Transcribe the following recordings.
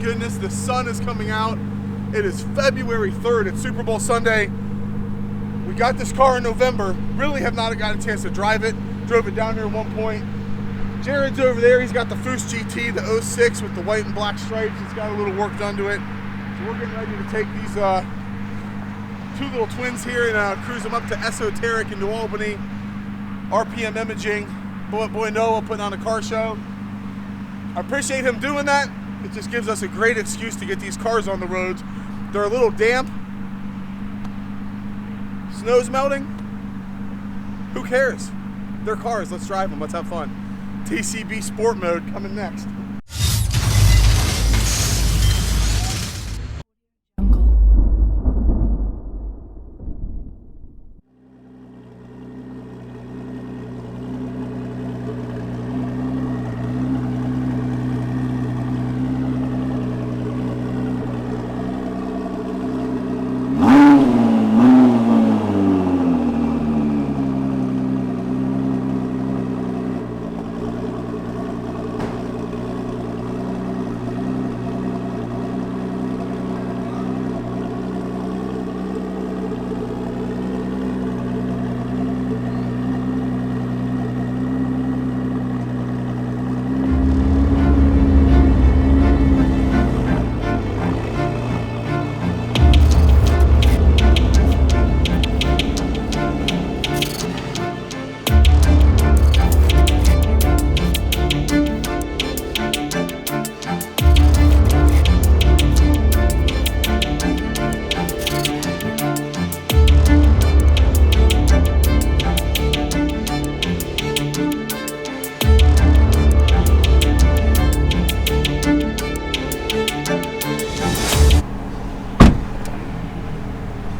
goodness, the sun is coming out. It is February 3rd. It's Super Bowl Sunday. We got this car in November. Really have not gotten a chance to drive it. Drove it down here at one point. Jared's over there. He's got the Foose GT, the 06 with the white and black stripes. It's got a little work done to it. So we're getting ready to take these two little twins here and cruise them up to Esoteric in New Albany. RPM Imaging. Boy Noah putting on a car show. I appreciate him doing that. It just gives us a great excuse to get these cars on the roads. They're a little damp. Snow's melting. Who cares? They're cars. Let's drive them. Let's have fun. TCB Sport Mode coming next.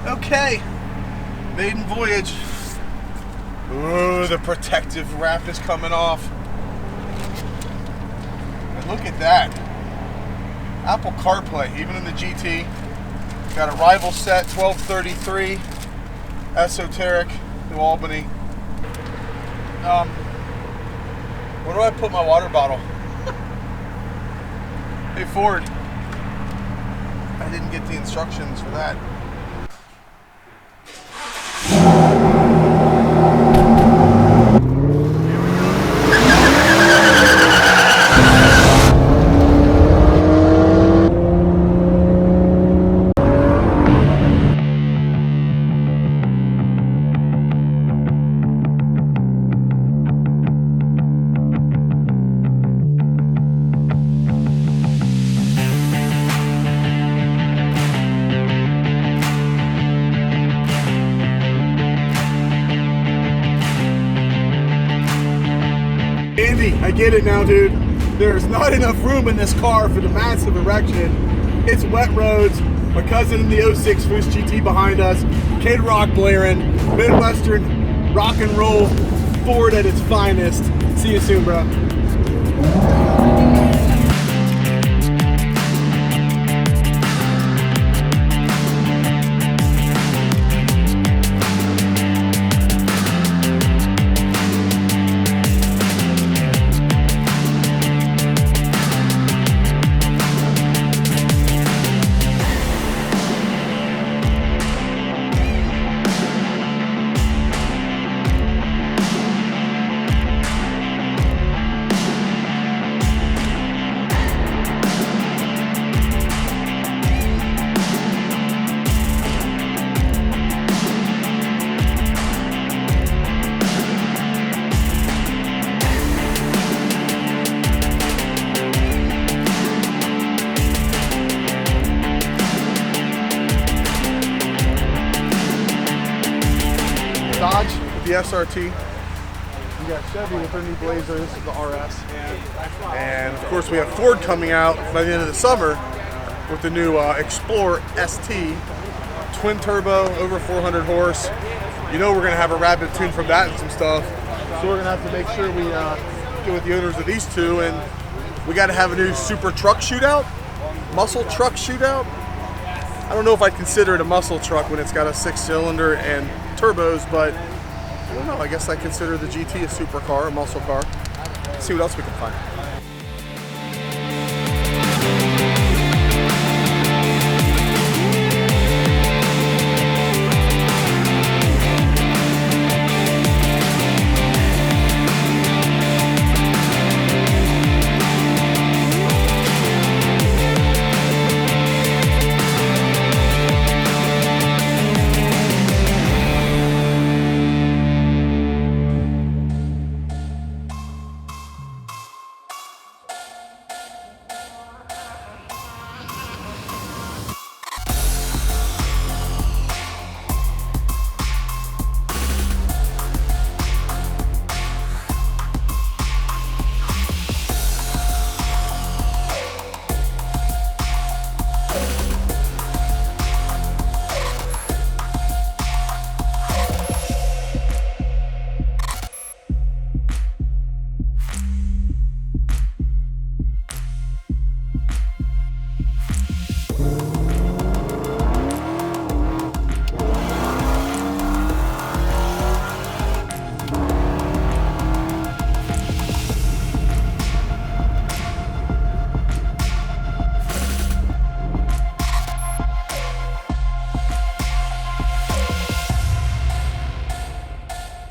Okay, maiden voyage. Ooh, the protective wrap is coming off. And look at that. Apple CarPlay, even in the GT. Got a rival set, 1233, Esoteric, New Albany. Where do I put my water bottle? Hey Ford, I didn't get the instructions for that. Andy, I get it now, dude. There's not enough room in this car for the massive erection. It's wet roads. My cousin in the 06 Foose GT behind us. Kid Rock blaring. Midwestern rock and roll Ford at its finest. See you soon, bro. Dodge with the SRT. We got Chevy with their new Blazer. This is the RS. And of course we have Ford coming out by the end of the summer with the new Explorer ST. Twin turbo, over 400 horse. You know we're going to have a rapid tune from that and some stuff. So we're going to have to make sure we get with the owners of these two. And we got to have a new super truck shootout. Muscle truck shootout. I don't know if I'd consider it a muscle truck when it's got a 6-cylinder and turbos, but I don't know. I guess I consider the GT a supercar, a muscle car. Let's see what else we can find.